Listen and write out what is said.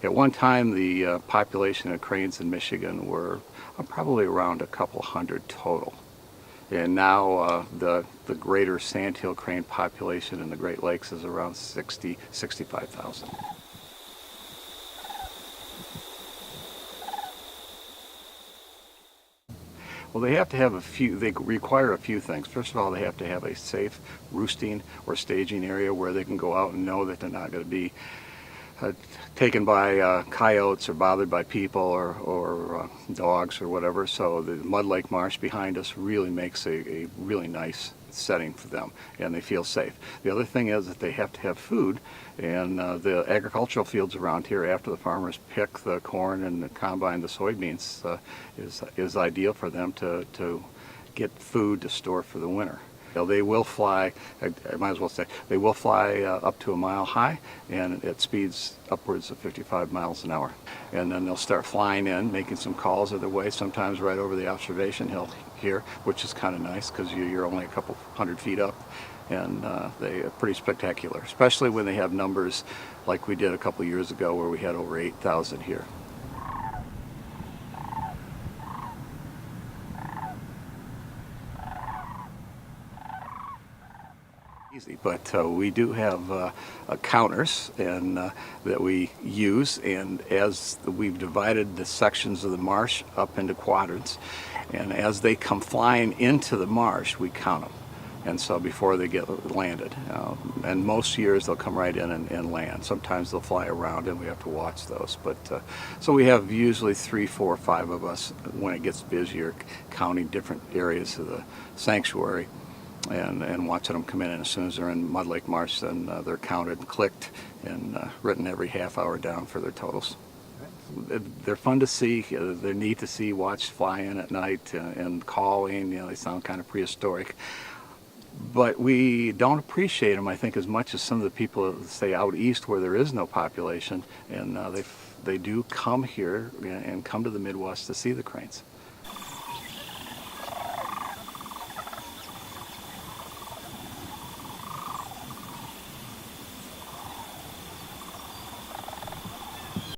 At one time, the population of cranes in Michigan were probably around a couple hundred total. And now the greater Sandhill crane population in the Great Lakes is around 65,000. Well, they have to have they require a few things. First of all, they have to have a safe roosting or staging area where they can go out and know that they're not going to be taken by coyotes or bothered by people or dogs or whatever. So the mud lake marsh behind us really makes a really nice setting for them, and they feel safe. The other thing is that they have to have food, and the agricultural fields around here, after the farmers pick the corn and combine the soybeans, is ideal for them to get food to store for the winter. They will fly, I might as well say, they will fly up to a mile high, and at speeds upwards of 55 miles an hour. And then they'll start flying in, making some calls of their way, sometimes right over the observation hill here, which is kind of nice because you're only a couple hundred feet up, and they are pretty spectacular, especially when they have numbers like we did a couple years ago where we had over 8,000 here. But we do have counters and that we use, and as we've divided the sections of the marsh up into quadrants, and as they come flying into the marsh, we count them. And so before they get landed, and most years they'll come right in and land. Sometimes they'll fly around and we have to watch those. But so we have usually 3, 4, 5 of us when it gets busier, counting different areas of the sanctuary. And watching them come in, and as soon as they're in Mud Lake Marsh, then they're counted, clicked, and written every half hour down for their totals. They're fun to see. They're neat to see, watch fly in at night and calling. You know, they sound kind of prehistoric. But we don't appreciate them, I think, as much as some of the people that stay out east where there is no population, and they do come here and come to the Midwest to see the cranes.